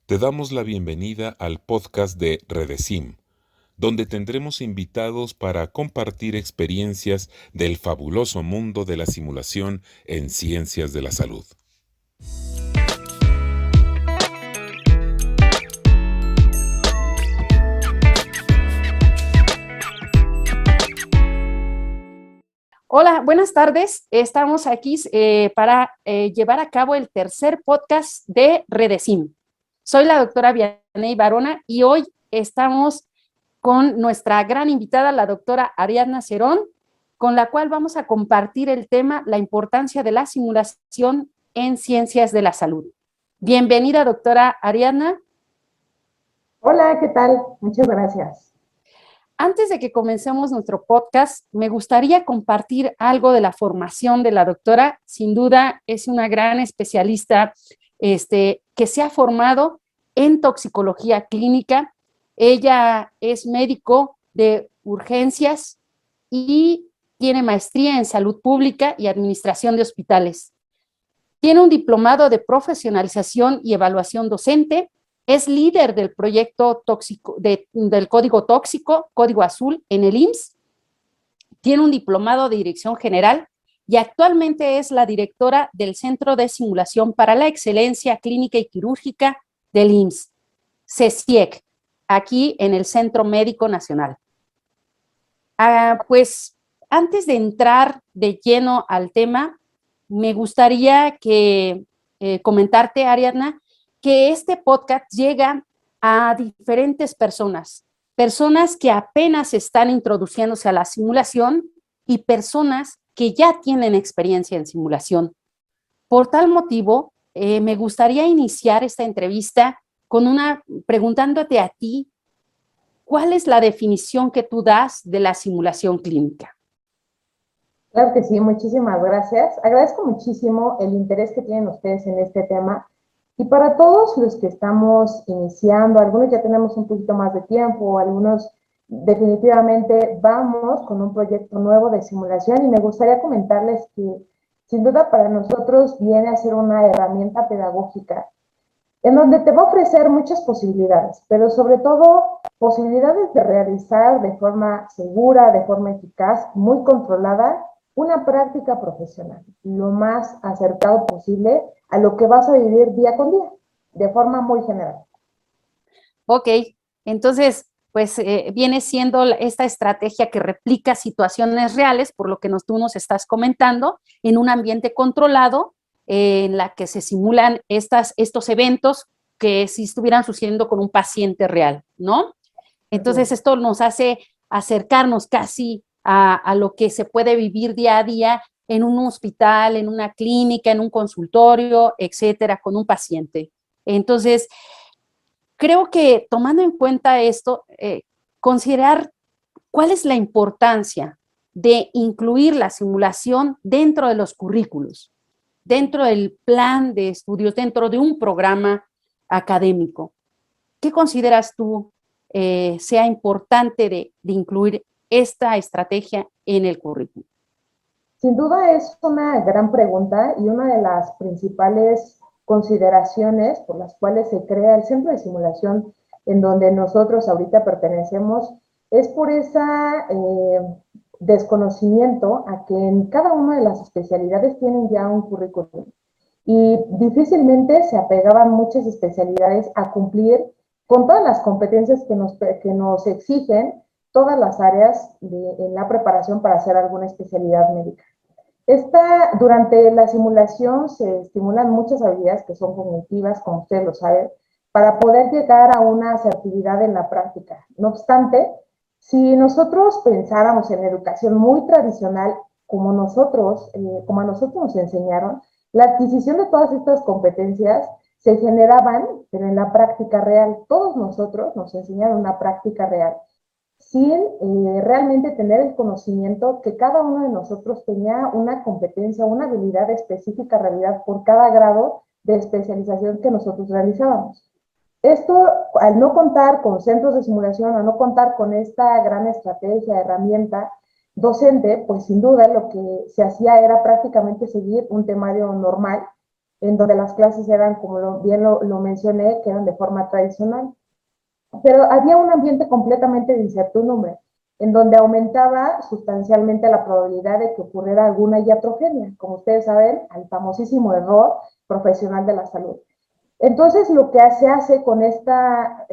Te damos la bienvenida al podcast de Redesim, donde tendremos invitados para compartir experiencias del fabuloso mundo de la simulación en ciencias de la salud. Hola, buenas tardes. Estamos aquí para llevar a cabo el tercer podcast de Redesim. Soy la doctora Vianey Barona y hoy estamos con nuestra gran invitada, la doctora Ariadna Cerón, con la cual vamos a compartir el tema, la importancia de la simulación en ciencias de la salud. Bienvenida, doctora Ariadna. Hola, ¿qué tal? Muchas gracias. Antes de que comencemos nuestro podcast, me gustaría compartir algo de la formación de la doctora. Sin duda, es una gran especialista que se ha formado en toxicología clínica. Ella es médico de urgencias y tiene maestría en salud pública y administración de hospitales. Tiene un diplomado de profesionalización y evaluación docente. Es líder del proyecto del Código Tóxico, Código Azul, en el IMSS. Tiene un diplomado de dirección general y actualmente es la directora del Centro de Simulación para la Excelencia Clínica y Quirúrgica del IMSS, CECIEC, aquí en el Centro Médico Nacional. Pues antes de entrar de lleno al tema, me gustaría comentarte, Ariadna, que este podcast llega a diferentes personas que apenas están introduciéndose a la simulación y personas que ya tienen experiencia en simulación. Por tal motivo, me gustaría iniciar esta entrevista preguntándote a ti, ¿cuál es la definición que tú das de la simulación clínica? Claro que sí, muchísimas gracias. Agradezco muchísimo el interés que tienen ustedes en este tema. Y para todos los que estamos iniciando, algunos ya tenemos un poquito más de tiempo, algunos definitivamente vamos con un proyecto nuevo de simulación y me gustaría comentarles que sin duda para nosotros viene a ser una herramienta pedagógica en donde te va a ofrecer muchas posibilidades, pero sobre todo posibilidades de realizar de forma segura, de forma eficaz, muy controlada, una práctica profesional, lo más acercado posible a lo que vas a vivir día con día, de forma muy general. Ok, entonces, pues viene siendo esta estrategia que replica situaciones reales, por lo que tú nos estás comentando, en un ambiente controlado, en la que se simulan estos eventos que si estuvieran sucediendo con un paciente real, ¿no? Entonces, esto nos hace acercarnos casi a lo que se puede vivir día a día en un hospital, en una clínica, en un consultorio, etcétera, con un paciente. Entonces, creo que tomando en cuenta esto, considerar cuál es la importancia de incluir la simulación dentro de los currículos, dentro del plan de estudios, dentro de un programa académico. ¿Qué consideras tú sea importante de incluir esta estrategia en el currículum? Sin duda es una gran pregunta y una de las principales consideraciones por las cuales se crea el centro de simulación en donde nosotros ahorita pertenecemos es por ese desconocimiento a que en cada una de las especialidades tienen ya un currículum y difícilmente se apegaban muchas especialidades a cumplir con todas las competencias que nos exigen todas las áreas en la preparación para hacer alguna especialidad médica. Durante la simulación se estimulan muchas habilidades que son cognitivas, como ustedes lo saben, para poder llegar a una asertividad en la práctica. No obstante, si nosotros pensáramos en educación muy tradicional, como a nosotros nos enseñaron, la adquisición de todas estas competencias se generaban, pero en la práctica real. Todos nosotros nos enseñaron una práctica real sin realmente tener el conocimiento que cada uno de nosotros tenía una competencia, una habilidad específica en realidad por cada grado de especialización que nosotros realizábamos. Esto, al no contar con centros de simulación, al no contar con esta gran estrategia, herramienta docente, pues sin duda lo que se hacía era prácticamente seguir un temario normal en donde las clases eran, como bien lo mencioné, que eran de forma tradicional. Pero había un ambiente completamente de incertidumbre, en donde aumentaba sustancialmente la probabilidad de que ocurriera alguna iatrogenia, como ustedes saben, al famosísimo error profesional de la salud. Entonces, lo que se hace con esta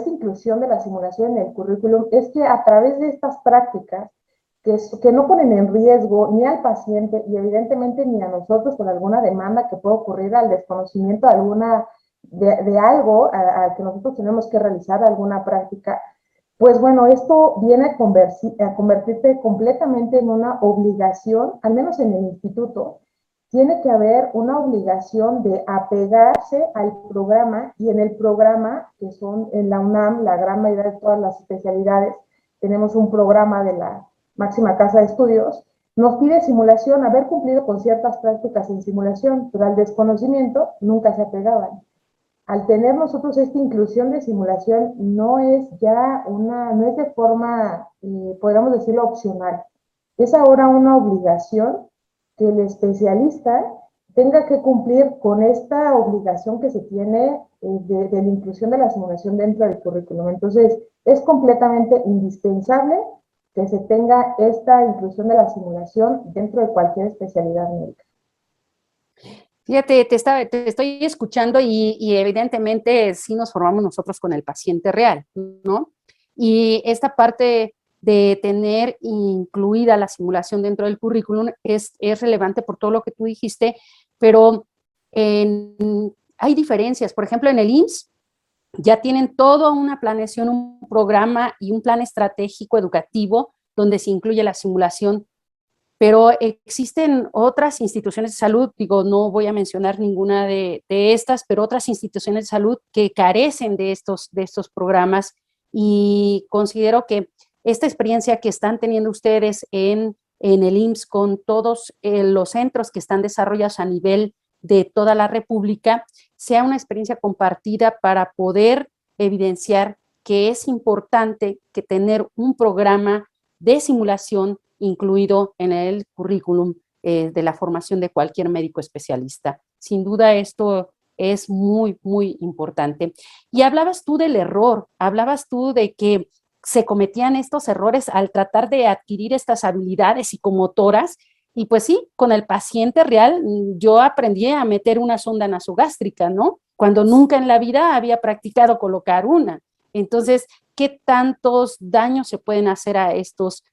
inclusión de la simulación en el currículum es que a través de estas prácticas, que no ponen en riesgo ni al paciente y evidentemente ni a nosotros con alguna demanda que pueda ocurrir al desconocimiento de algo al que nosotros tenemos que realizar alguna práctica, pues bueno, esto viene a convertirse completamente en una obligación, al menos en el instituto, tiene que haber una obligación de apegarse al programa, y en el programa, que son en la UNAM, la gran mayoría de todas las especialidades, tenemos un programa de la máxima casa de estudios, nos pide simulación, haber cumplido con ciertas prácticas en simulación, pero al desconocimiento nunca se apegaban. Al tener nosotros esta inclusión de simulación, no es no es de forma, podríamos decirlo, opcional. Es ahora una obligación que el especialista tenga que cumplir con esta obligación que se tiene de la inclusión de la simulación dentro del currículum. Entonces, es completamente indispensable que se tenga esta inclusión de la simulación dentro de cualquier especialidad médica. Fíjate, te estoy escuchando y evidentemente sí nos formamos nosotros con el paciente real, ¿no? Y esta parte de tener incluida la simulación dentro del currículum es relevante por todo lo que tú dijiste, pero hay diferencias. Por ejemplo, en el IMSS ya tienen toda una planeación, un programa y un plan estratégico educativo donde se incluye la simulación, pero existen otras instituciones de salud, digo, no voy a mencionar ninguna de estas, pero otras instituciones de salud que carecen de estos programas, y considero que esta experiencia que están teniendo ustedes en el IMSS con todos los centros que están desarrollados a nivel de toda la República, sea una experiencia compartida para poder evidenciar que es importante que tener un programa de simulación incluido en el currículum de la formación de cualquier médico especialista. Sin duda esto es muy, muy importante. Y hablabas tú del error, hablabas tú de que se cometían estos errores al tratar de adquirir estas habilidades psicomotoras, y pues sí, con el paciente real yo aprendí a meter una sonda nasogástrica, ¿no? Cuando nunca en la vida había practicado colocar una. Entonces, ¿qué tantos daños se pueden hacer a estos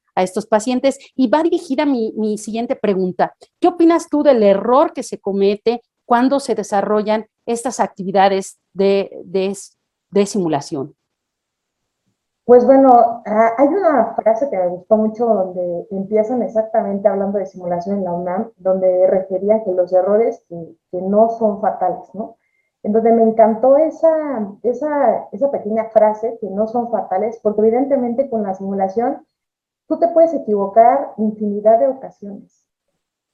pacientes? Y va dirigida mi siguiente pregunta. ¿Qué opinas tú del error que se comete cuando se desarrollan estas actividades de simulación? Pues bueno, hay una frase que me gustó mucho donde empiezan exactamente hablando de simulación en la UNAM, donde refería que los errores que no son fatales, ¿no? En donde me encantó esa pequeña frase, que no son fatales, porque evidentemente con la simulación tú te puedes equivocar infinidad de ocasiones,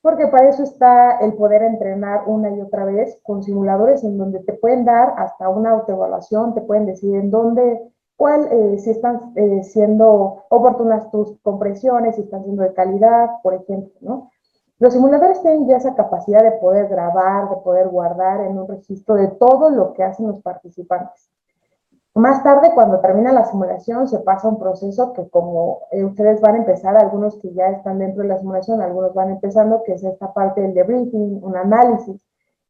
porque para eso está el poder entrenar una y otra vez con simuladores en donde te pueden dar hasta una autoevaluación, te pueden decir en dónde, si están siendo oportunas tus compresiones, si están siendo de calidad, por ejemplo, ¿no? Los simuladores tienen ya esa capacidad de poder grabar, de poder guardar en un registro de todo lo que hacen los participantes. Más tarde, cuando termina la simulación, se pasa un proceso que, como ustedes van a empezar, algunos que ya están dentro de la simulación, algunos van empezando, que es esta parte del debriefing, un análisis,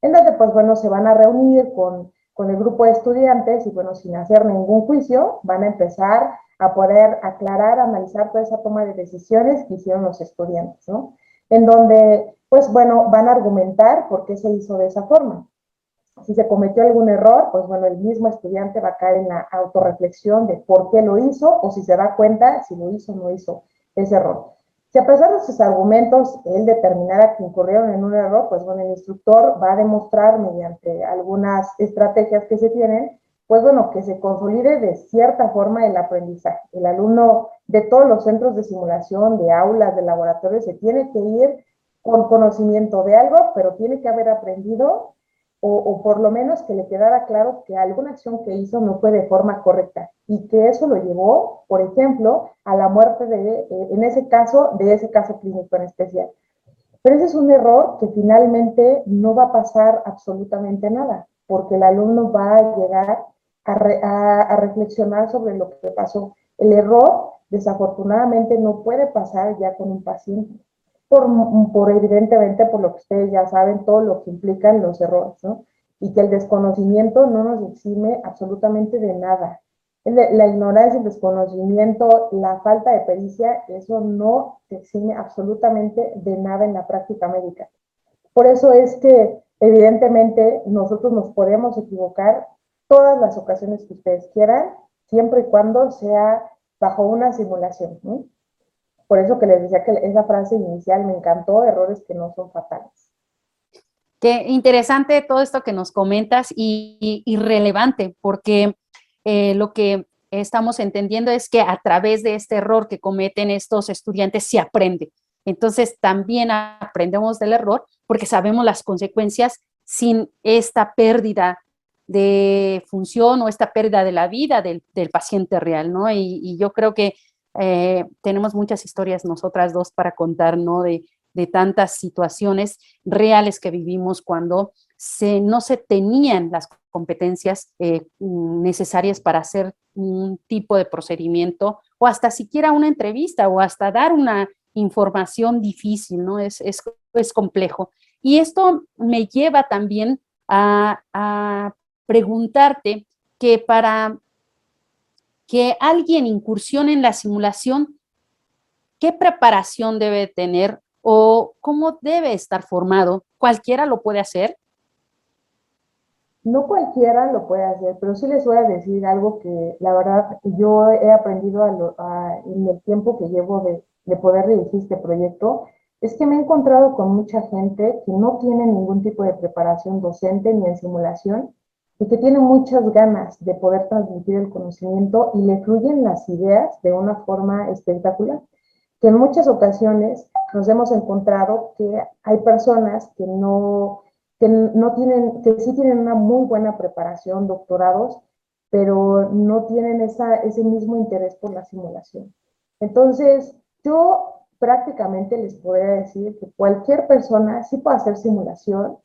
en donde, pues bueno, se van a reunir con el grupo de estudiantes y, bueno, sin hacer ningún juicio, van a empezar a poder aclarar, analizar toda esa toma de decisiones que hicieron los estudiantes, ¿no? En donde, pues bueno, van a argumentar por qué se hizo de esa forma. Si se cometió algún error, pues bueno, el mismo estudiante va a caer en la autorreflexión de por qué lo hizo, o si se da cuenta si lo hizo o no hizo ese error. Si a pesar de sus argumentos él determinara que incurrieron en un error, pues bueno, el instructor va a demostrar mediante algunas estrategias que se tienen, pues bueno, que se consolide de cierta forma el aprendizaje. El alumno de todos los centros de simulación, de aulas, de laboratorios, se tiene que ir con conocimiento de algo, pero tiene que haber aprendido o por lo menos que le quedara claro que alguna acción que hizo no fue de forma correcta y que eso lo llevó, por ejemplo, a la muerte en ese caso clínico en especial. Pero ese es un error que finalmente no va a pasar absolutamente nada, porque el alumno va a llegar a reflexionar sobre lo que pasó. El error, desafortunadamente, no puede pasar ya con un paciente, por, evidentemente, por lo que ustedes ya saben, todo lo que implican los errores, ¿no? Y que el desconocimiento no nos exime absolutamente de nada. La ignorancia, el desconocimiento, la falta de pericia, eso no te exime absolutamente de nada en la práctica médica. Por eso es que, evidentemente, nosotros nos podemos equivocar todas las ocasiones que ustedes quieran, siempre y cuando sea bajo una simulación, ¿no? Por eso que les decía que esa frase inicial me encantó, errores que no son fatales. Qué interesante todo esto que nos comentas y relevante, porque lo que estamos entendiendo es que a través de este error que cometen estos estudiantes se aprende. Entonces también aprendemos del error porque sabemos las consecuencias sin esta pérdida de función o esta pérdida de la vida del paciente real, ¿no? Y yo creo que tenemos muchas historias nosotras dos para contar, ¿no? De tantas situaciones reales que vivimos cuando no se tenían las competencias necesarias para hacer un tipo de procedimiento o hasta siquiera una entrevista o hasta dar una información difícil, ¿no? Es complejo. Y esto me lleva también a preguntarte que para que alguien incursione en la simulación, ¿qué preparación debe tener o cómo debe estar formado? ¿Cualquiera lo puede hacer? No cualquiera lo puede hacer, pero sí les voy a decir algo que la verdad yo he aprendido en el tiempo que llevo de poder dirigir este proyecto, es que me he encontrado con mucha gente que no tiene ningún tipo de preparación docente ni en simulación y que tiene muchas ganas de poder transmitir el conocimiento y le fluyen las ideas de una forma espectacular. Que en muchas ocasiones nos hemos encontrado que hay personas que no tienen, que sí tienen una muy buena preparación, doctorados, pero no tienen ese mismo interés por la simulación. Entonces, yo prácticamente les podría decir que cualquier persona sí puede hacer simulación,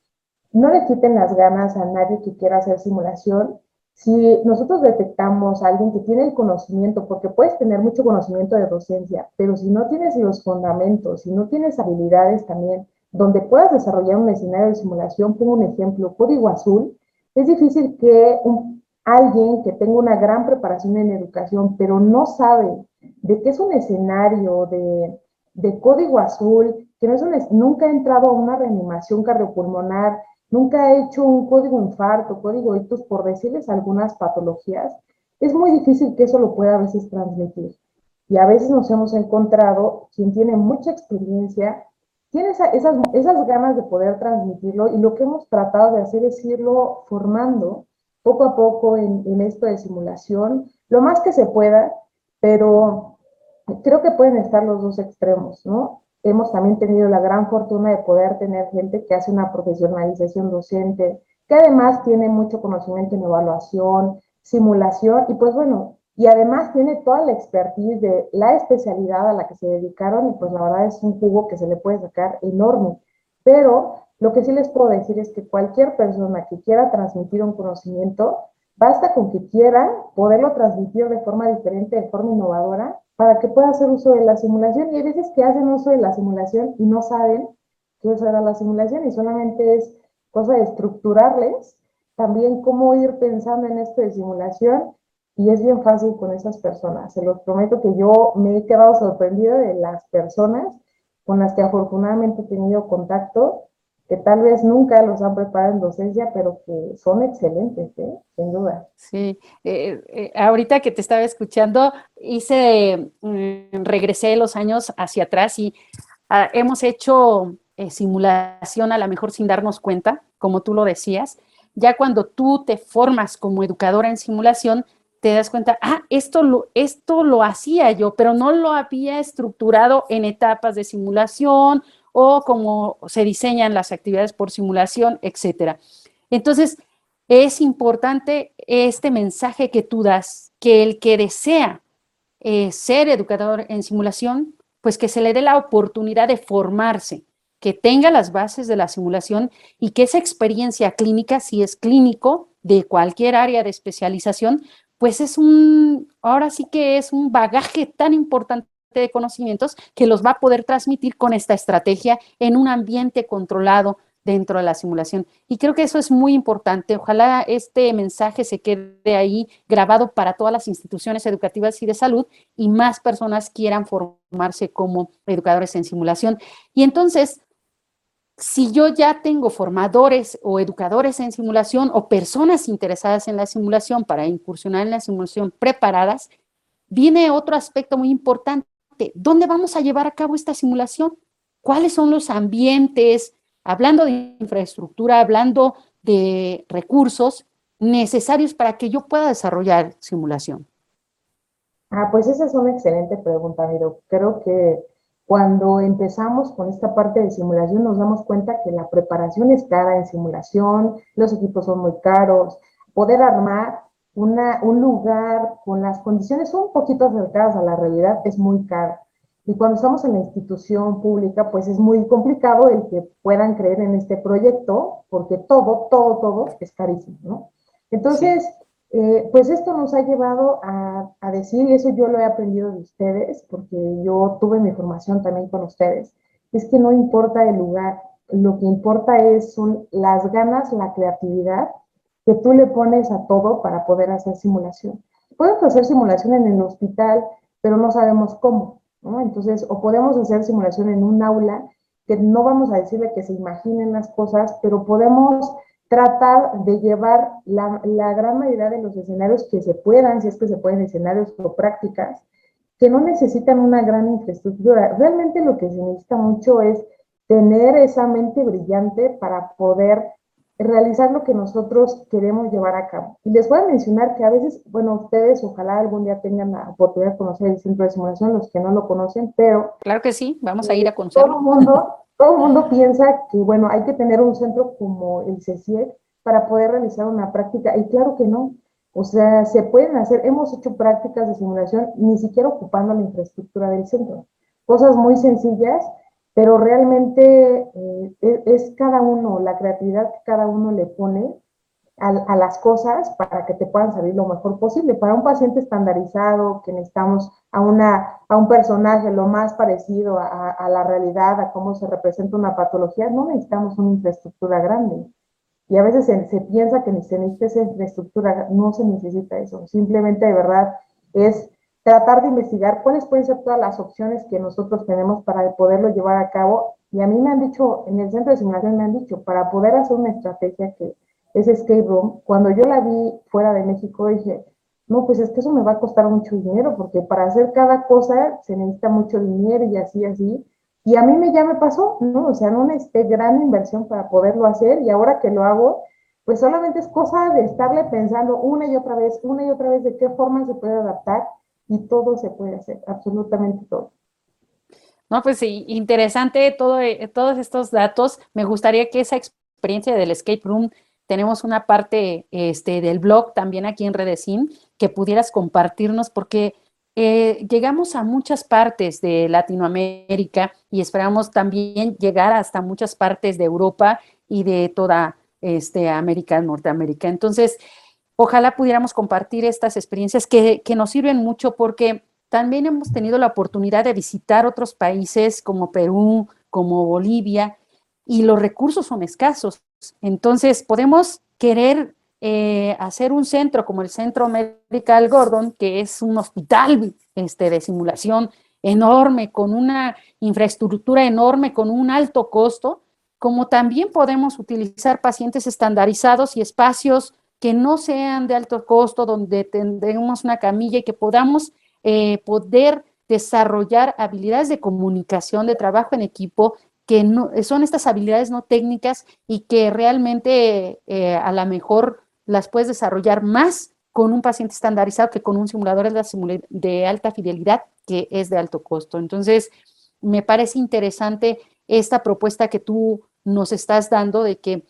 no le quiten las ganas a nadie que quiera hacer simulación. Si nosotros detectamos a alguien que tiene el conocimiento, porque puedes tener mucho conocimiento de docencia, pero si no tienes los fundamentos, si no tienes habilidades también donde puedas desarrollar un escenario de simulación, pongo un ejemplo, código azul, es difícil que alguien que tenga una gran preparación en educación, pero no sabe de qué es un escenario de código azul, que no es nunca ha entrado a una reanimación cardiopulmonar, nunca ha hecho un código infarto, código ictus, por decirles algunas patologías, es muy difícil que eso lo pueda a veces transmitir. Y a veces nos hemos encontrado quien tiene mucha experiencia, tiene esas ganas de poder transmitirlo y lo que hemos tratado de hacer es irlo formando poco a poco en esto de simulación, lo más que se pueda, pero creo que pueden estar los dos extremos, ¿no? Hemos también tenido la gran fortuna de poder tener gente que hace una profesionalización docente, que además tiene mucho conocimiento en evaluación, simulación, y pues bueno, y además tiene toda la expertise de la especialidad a la que se dedicaron, y pues la verdad es un jugo que se le puede sacar enorme. Pero lo que sí les puedo decir es que cualquier persona que quiera transmitir un conocimiento, basta con que quiera poderlo transmitir de forma diferente, de forma innovadora, para que pueda hacer uso de la simulación. Y hay veces que hacen uso de la simulación y no saben que eso era la simulación y solamente es cosa de estructurarles también cómo ir pensando en esto de simulación y es bien fácil con esas personas. Se los prometo que yo me he quedado sorprendida de las personas con las que afortunadamente he tenido contacto, que tal vez nunca los han preparado en docencia, pero que son excelentes, ¿eh? Sin duda. Sí, ahorita que te estaba escuchando, regresé los años hacia atrás y hemos hecho simulación a lo mejor sin darnos cuenta, como tú lo decías. Ya cuando tú te formas como educadora en simulación, te das cuenta, esto lo hacía yo, pero no lo había estructurado en etapas de simulación o como se diseñan las actividades por simulación, etcétera. Entonces, es importante este mensaje que tú das, que el que desea ser educador en simulación, pues que se le dé la oportunidad de formarse, que tenga las bases de la simulación y que esa experiencia clínica, si es clínico de cualquier área de especialización, pues ahora sí que es un bagaje tan importante de conocimientos que los va a poder transmitir con esta estrategia en un ambiente controlado dentro de la simulación. Y creo que eso es muy importante. Ojalá este mensaje se quede ahí grabado para todas las instituciones educativas y de salud y más personas quieran formarse como educadores en simulación. Y entonces, si yo ya tengo formadores o educadores en simulación o personas interesadas en la simulación para incursionar en la simulación preparadas, viene otro aspecto muy importante. ¿Dónde vamos a llevar a cabo esta simulación? ¿Cuáles son los ambientes? Hablando de infraestructura, hablando de recursos necesarios para que yo pueda desarrollar simulación. Pues esa es una excelente pregunta, Miro. Creo que cuando empezamos con esta parte de simulación nos damos cuenta que la preparación es cara en simulación, los equipos son muy caros, poder armar un lugar con las condiciones un poquito acercadas a la realidad es muy caro. Y cuando estamos en la institución pública, pues es muy complicado el que puedan creer en este proyecto, porque todo es carísimo, ¿no? Entonces, sí. Pues esto nos ha llevado a decir, y eso yo lo he aprendido de ustedes, porque yo tuve mi formación también con ustedes, es que no importa el lugar, lo que importa son las ganas, la creatividad que tú le pones a todo para poder hacer simulación. Podemos hacer simulación en el hospital, pero no sabemos cómo, ¿no? Entonces, o podemos hacer simulación en un aula, que no vamos a decirle que se imaginen las cosas, pero podemos tratar de llevar la gran mayoría de los escenarios que se puedan, si es que se pueden, escenarios o prácticas, que no necesitan una gran infraestructura. Realmente lo que se necesita mucho es tener esa mente brillante para poder realizar lo que nosotros queremos llevar a cabo. Y les voy a mencionar que a veces, bueno, ustedes ojalá algún día tengan la oportunidad de conocer el centro de simulación, los que no lo conocen, pero... Claro que sí, vamos a ir a conocerlo. Todo el mundo piensa que, bueno, hay que tener un centro como el CECIEC para poder realizar una práctica, y claro que no. O sea, se pueden hacer, hemos hecho prácticas de simulación ni siquiera ocupando la infraestructura del centro. Cosas muy sencillas, pero realmente es cada uno, la creatividad que cada uno le pone a las cosas para que te puedan salir lo mejor posible. Para un paciente estandarizado, que necesitamos a un personaje lo más parecido a la realidad, a cómo se representa una patología, no necesitamos una infraestructura grande. Y a veces se piensa que se necesita esa infraestructura, no se necesita eso. Simplemente, de verdad, es tratar de investigar cuáles pueden ser todas las opciones que nosotros tenemos para poderlo llevar a cabo. Y a mí me han dicho, en el centro de simulación me han dicho, para poder hacer una estrategia que es escape room, cuando yo la vi fuera de México dije, no, pues es que eso me va a costar mucho dinero, porque para hacer cada cosa se necesita mucho dinero y así, así. Y a mí ya me pasó, ¿no? O sea, no necesité gran inversión para poderlo hacer, y ahora que lo hago, pues solamente es cosa de estarle pensando una y otra vez de qué forma se puede adaptar, y todo se puede hacer, absolutamente todo. No, pues sí, interesante todos estos datos. Me gustaría que esa experiencia del escape room, tenemos una parte del blog también aquí en Redecim, que pudieras compartirnos, porque llegamos a muchas partes de Latinoamérica y esperamos también llegar hasta muchas partes de Europa y de toda América, Norteamérica. Entonces, ojalá pudiéramos compartir estas experiencias que nos sirven mucho, porque también hemos tenido la oportunidad de visitar otros países como Perú, como Bolivia, y los recursos son escasos. Entonces, podemos querer hacer un centro como el Centro Medical Gordon, que es un hospital de simulación enorme, con una infraestructura enorme, con un alto costo, como también podemos utilizar pacientes estandarizados y espacios que no sean de alto costo, donde tendremos una camilla y que podamos poder desarrollar habilidades de comunicación, de trabajo en equipo, que no, son estas habilidades no técnicas y que realmente a lo mejor las puedes desarrollar más con un paciente estandarizado que con un simulador de alta fidelidad que es de alto costo. Entonces, me parece interesante esta propuesta que tú nos estás dando de que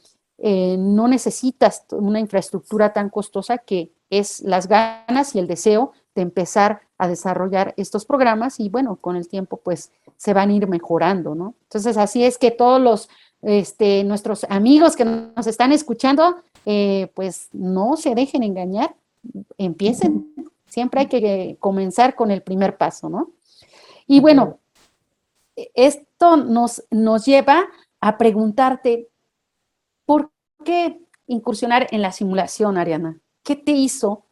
no necesitas una infraestructura tan costosa, que es las ganas y el deseo de empezar a desarrollar estos programas, y bueno, con el tiempo pues se van a ir mejorando, ¿no? Entonces, así es que todos los, nuestros amigos que nos están escuchando, pues no se dejen engañar, empiecen. Siempre hay que comenzar con el primer paso, ¿no? Y bueno, esto nos lleva a preguntarte, ¿por qué incursionar en la simulación, Ariana? ¿Qué te hizo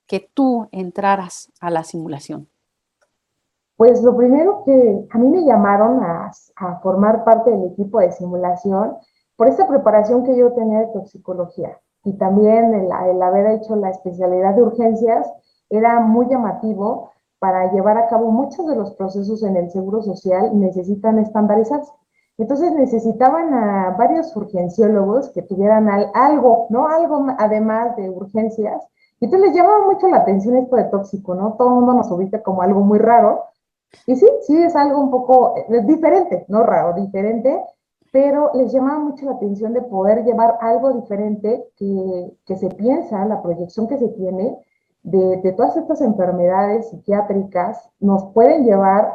que tú entraras a la simulación? Pues lo primero que a mí me llamaron a formar parte del equipo de simulación por esta preparación que yo tenía de toxicología y también el haber hecho la especialidad de urgencias era muy llamativo para llevar a cabo muchos de los procesos en el Seguro Social necesitan estandarizarse. Entonces necesitaban a varios urgenciólogos que tuvieran algo, ¿no? Algo además de urgencias. Y entonces les llamaba mucho la atención esto de tóxico, ¿no? Todo el mundo nos ubica como algo muy raro, y sí, sí es algo un poco diferente, no raro, diferente, pero les llamaba mucho la atención de poder llevar algo diferente que se piensa, la proyección que se tiene de todas estas enfermedades psiquiátricas, nos pueden llevar,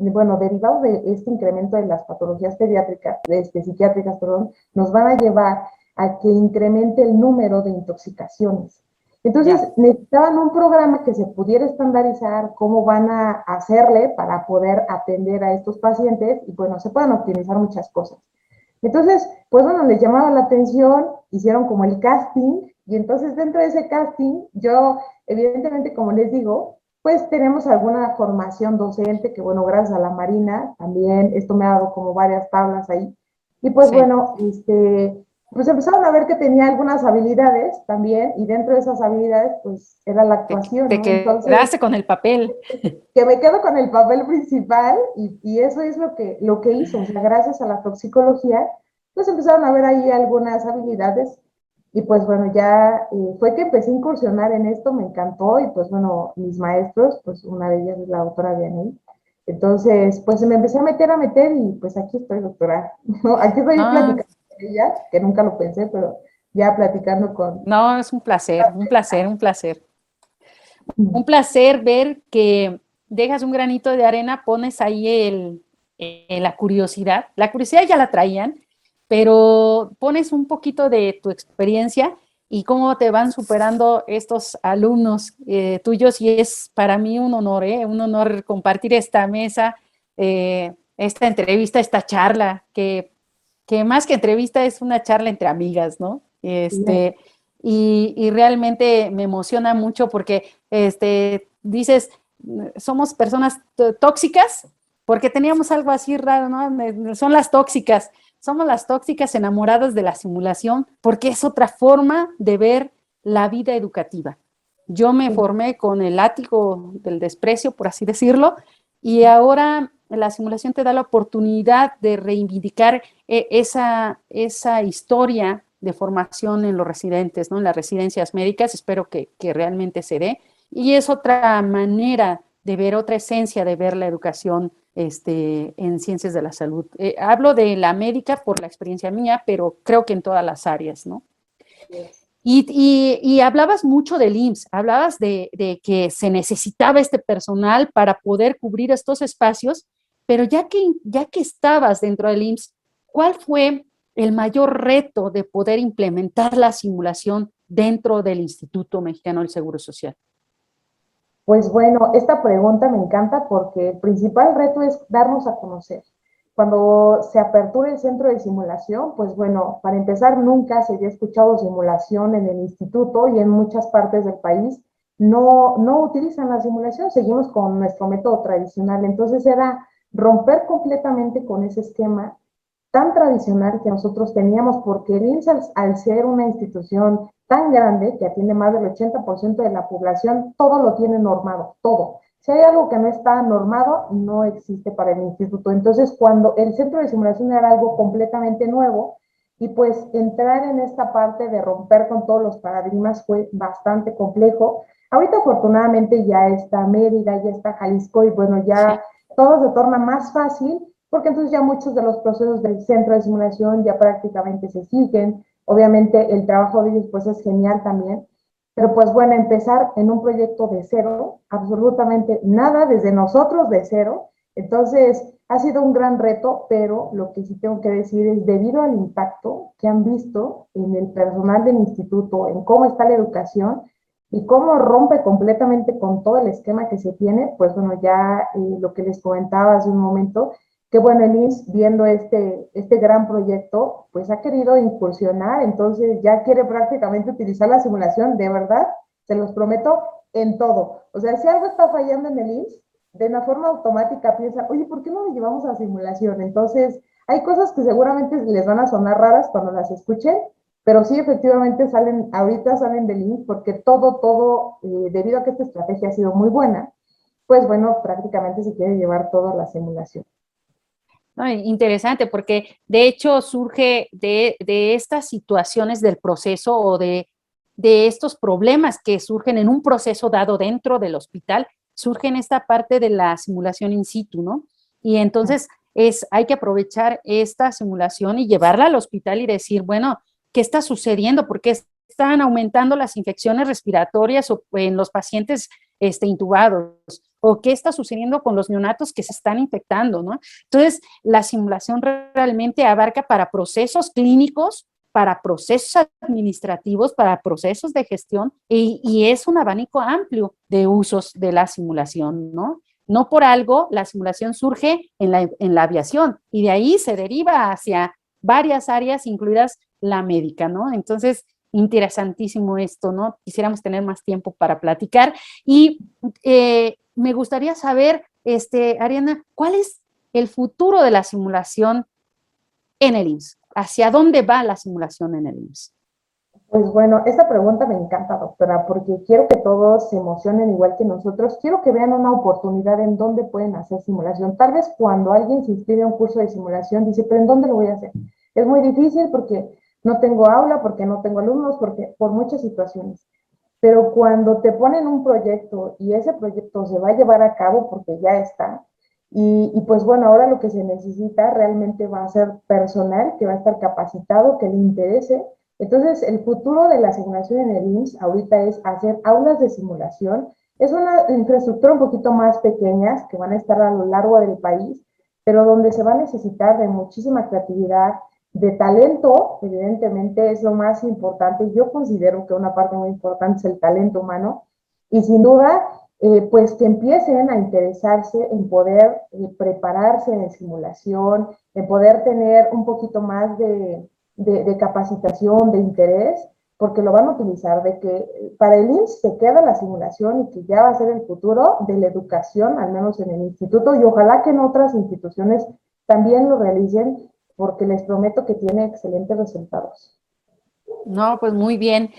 bueno, derivado de este incremento de las patologías pediátricas, psiquiátricas, perdón, nos van a llevar a que incremente el número de intoxicaciones. Entonces, necesitaban un programa que se pudiera estandarizar cómo van a hacerle para poder atender a estos pacientes y, bueno, se pueden optimizar muchas cosas. Entonces, pues bueno, les llamaba la atención, hicieron como el casting y entonces dentro de ese casting, yo, evidentemente, como les digo, pues tenemos alguna formación docente que, bueno, gracias a la Marina, también esto me ha dado como varias tablas ahí. Y pues Sí. bueno, pues empezaron a ver que tenía algunas habilidades también, y dentro de esas habilidades, pues era la actuación, Te ¿no? quedaste Entonces, con el papel. que me quedo con el papel principal, y eso es lo que hizo, o sea, gracias a la toxicología, pues empezaron a ver ahí algunas habilidades, y pues bueno, ya fue que empecé a incursionar en esto, me encantó, y pues bueno, mis maestros, pues una de ellas es la doctora Vianney, entonces, pues me empecé a meter, y pues aquí estoy, doctora, ¿no? Aquí estoy No, platicando con ella, que nunca lo pensé, pero ya platicando con... no, es un placer, un placer, un placer. Un placer ver que dejas un granito de arena, pones ahí la curiosidad. La curiosidad ya la traían, pero pones un poquito de tu experiencia y cómo te van superando estos alumnos tuyos. Y es para mí un honor compartir esta mesa, esta entrevista, esta charla, que más que entrevista es una charla entre amigas, ¿no? Y realmente me emociona mucho porque dices, somos personas tóxicas, porque teníamos algo así raro, ¿no? Son las tóxicas, somos las tóxicas enamoradas de la simulación, porque es otra forma de ver la vida educativa. Yo me formé con el látigo del desprecio, por así decirlo, y ahora la simulación te da la oportunidad de reivindicar esa historia de formación en los residentes, ¿no? En las residencias médicas, espero que realmente se dé. Y es otra manera de ver, otra esencia de ver la educación en ciencias de la salud. Hablo de la médica por la experiencia mía, pero creo que en todas las áreas, ¿no? Y hablabas mucho del IMSS, hablabas de que se necesitaba este personal para poder cubrir estos espacios, pero ya que estabas dentro del IMSS, ¿cuál fue el mayor reto de poder implementar la simulación dentro del Instituto Mexicano del Seguro Social? Pues bueno, esta pregunta me encanta porque el principal reto es darnos a conocer. Cuando se apertura el centro de simulación, pues bueno, para empezar, nunca se había escuchado simulación en el instituto y en muchas partes del país no utilizan la simulación, seguimos con nuestro método tradicional. Entonces era romper completamente con ese esquema tan tradicional que nosotros teníamos, porque el IMSS, al ser una institución tan grande que atiende más del 80% de la población, todo lo tiene normado, todo. Si hay algo que no está normado, no existe para el instituto. Entonces, cuando el centro de simulación era algo completamente nuevo, y pues entrar en esta parte de romper con todos los paradigmas fue bastante complejo. Ahorita afortunadamente ya está Mérida, ya está Jalisco, y bueno, ya todo se torna más fácil, porque entonces ya muchos de los procesos del centro de simulación ya prácticamente se siguen. Obviamente el trabajo de ellos pues es genial también, pero pues bueno, empezar en un proyecto de cero, absolutamente nada, desde nosotros de cero, Entonces, ha sido un gran reto, pero lo que sí tengo que decir es, debido al impacto que han visto en el personal del instituto, en cómo está la educación y cómo rompe completamente con todo el esquema que se tiene, pues bueno, ya lo que les comentaba hace un momento, que bueno, el INS, viendo este gran proyecto, pues ha querido incursionar, entonces ya quiere prácticamente utilizar la simulación, de verdad, se los prometo, en todo. O sea, si algo está fallando en el INS, de una forma automática piensa, oye, ¿por qué no lo llevamos a simulación? Entonces, hay cosas que seguramente les van a sonar raras cuando las escuchen, pero sí, efectivamente salen, ahorita salen del INS porque todo, debido a que esta estrategia ha sido muy buena, pues bueno, prácticamente se quiere llevar todo a la simulación. No, interesante, porque de hecho surge de estas situaciones del proceso o de estos problemas que surgen en un proceso dado dentro del hospital, surge en esta parte de la simulación in situ, ¿no? Y entonces hay que aprovechar esta simulación y llevarla al hospital y decir, bueno, ¿qué está sucediendo? ¿Por qué están aumentando las infecciones respiratorias en los pacientes intubados? ¿O qué está sucediendo con los neonatos que se están infectando, ¿no? Entonces, la simulación realmente abarca para procesos clínicos, para procesos administrativos, para procesos de gestión, y es un abanico amplio de usos de la simulación, ¿no? No por algo la simulación surge en la aviación y de ahí se deriva hacia varias áreas, incluidas la médica, ¿no? Entonces, interesantísimo esto, ¿no? Quisiéramos tener más tiempo para platicar y me gustaría saber, Ariana, ¿cuál es el futuro de la simulación en el IMSS? ¿Hacia dónde va la simulación en el IMSS? Pues bueno, esta pregunta me encanta, doctora, porque quiero que todos se emocionen igual que nosotros. Quiero que vean una oportunidad en dónde pueden hacer simulación. Tal vez cuando alguien se inscribe a un curso de simulación dice, pero ¿en dónde lo voy a hacer? Es muy difícil porque no tengo aula, porque no tengo alumnos, porque por muchas situaciones. Pero cuando te ponen un proyecto y ese proyecto se va a llevar a cabo porque ya está, y pues bueno, ahora lo que se necesita realmente va a ser personal que va a estar capacitado, que le interese. Entonces, el futuro de la asignación en el IMSS ahorita es hacer aulas de simulación. Es una infraestructura un poquito más pequeñas que van a estar a lo largo del país, pero donde se va a necesitar de muchísima creatividad, de talento, evidentemente es lo más importante. Yo considero que una parte muy importante es el talento humano y sin duda, pues que empiecen a interesarse en poder prepararse en simulación, en poder tener un poquito más de capacitación, de interés, porque lo van a utilizar, de que para el IMSS se queda la simulación y que ya va a ser el futuro de la educación, al menos en el instituto, y ojalá que en otras instituciones también lo realicen, porque les prometo que tiene excelentes resultados. No, pues muy bien.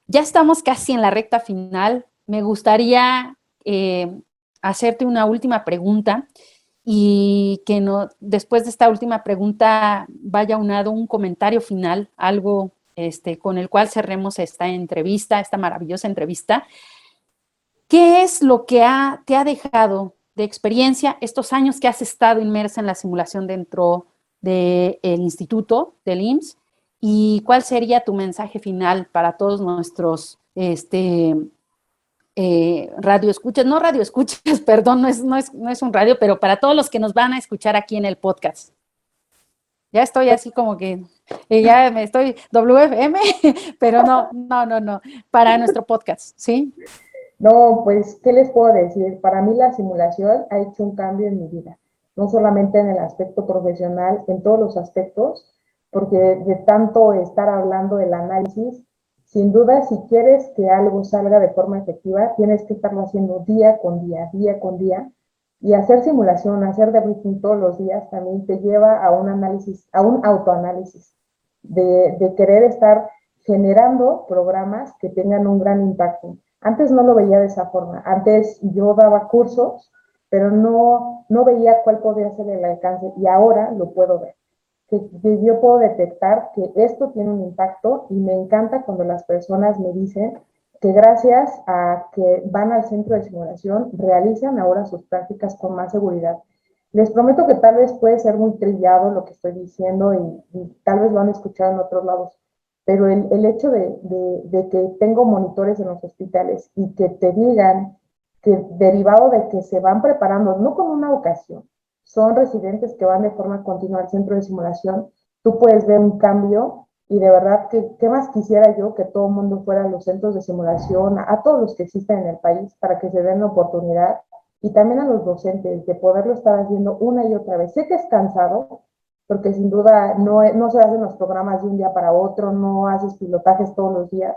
Ya estamos casi en la recta final. Me gustaría hacerte una última pregunta y que no, después de esta última pregunta vaya unado un comentario final, algo con el cual cerremos esta entrevista, esta maravillosa entrevista. ¿Qué es lo que te ha dejado de experiencia estos años que has estado inmersa en la simulación dentro del instituto del IMSS? ¿Y cuál sería tu mensaje final para todos nuestros radioescuchas? No radioescuchas, perdón, no es un radio, pero para todos los que nos van a escuchar aquí en el podcast. Ya estoy así como que, ya me estoy WFM, pero no, para nuestro podcast, ¿sí? No, pues, ¿qué les puedo decir? Para mí la simulación ha hecho un cambio en mi vida, no solamente en el aspecto profesional, en todos los aspectos, porque de tanto estar hablando del análisis, sin duda, si quieres que algo salga de forma efectiva, tienes que estarlo haciendo día con día, y hacer simulación, hacer debriefing todos los días también te lleva a un análisis, a un autoanálisis, de querer estar generando programas que tengan un gran impacto. Antes no lo veía de esa forma. Antes yo daba cursos, pero no veía cuál podía ser el alcance y ahora lo puedo ver. Que yo puedo detectar que esto tiene un impacto y me encanta cuando las personas me dicen que gracias a que van al centro de simulación realizan ahora sus prácticas con más seguridad. Les prometo que tal vez puede ser muy trillado lo que estoy diciendo y tal vez lo han escuchado en otros lados, pero el hecho de que tengo monitores en los hospitales y que te digan que derivado de que se van preparando, no con una ocasión, son residentes que van de forma continua al centro de simulación, tú puedes ver un cambio y de verdad que qué más quisiera yo que todo el mundo fuera a los centros de simulación, a todos los que existen en el país para que se den la oportunidad y también a los docentes de poderlo estar haciendo una y otra vez. Sé que es cansado, porque sin duda no se hacen los programas de un día para otro, no haces pilotajes todos los días,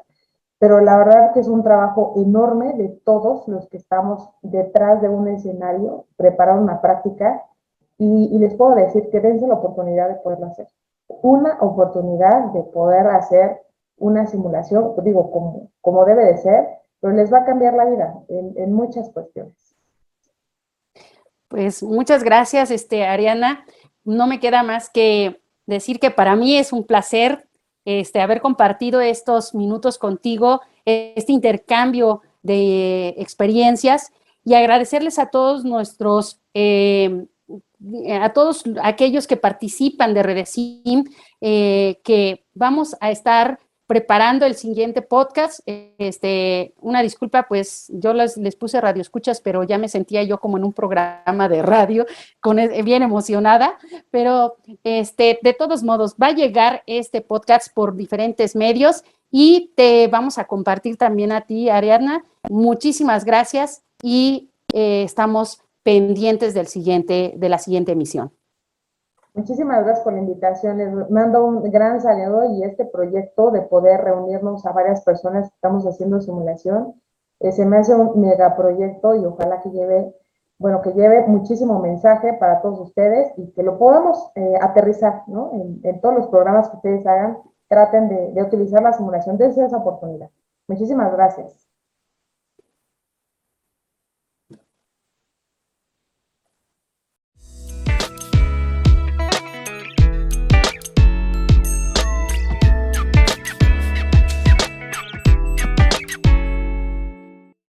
pero la verdad que es un trabajo enorme de todos los que estamos detrás de un escenario, preparar una práctica y les puedo decir que dense la oportunidad de poderlo hacer. Una oportunidad de poder hacer una simulación, digo, como debe de ser, pero les va a cambiar la vida en muchas cuestiones. Pues muchas gracias, Ariana. No me queda más que decir que para mí es un placer haber compartido estos minutos contigo, este intercambio de experiencias y agradecerles a todos a todos aquellos que participan de Redesim, que vamos a estar preparando el siguiente podcast. Una disculpa, pues yo les puse radio escuchas, pero ya me sentía yo como en un programa de radio, bien emocionada, pero de todos modos va a llegar este podcast por diferentes medios y te vamos a compartir también a ti, Ariadna. Muchísimas gracias y estamos pendientes de la siguiente emisión. Muchísimas gracias por la invitación. Les mando un gran saludo y este proyecto de poder reunirnos a varias personas que estamos haciendo simulación, se me hace un megaproyecto y ojalá que lleve muchísimo mensaje para todos ustedes y que lo podamos aterrizar, ¿no? En todos los programas que ustedes hagan, traten de utilizar la simulación desde esa oportunidad. Muchísimas gracias.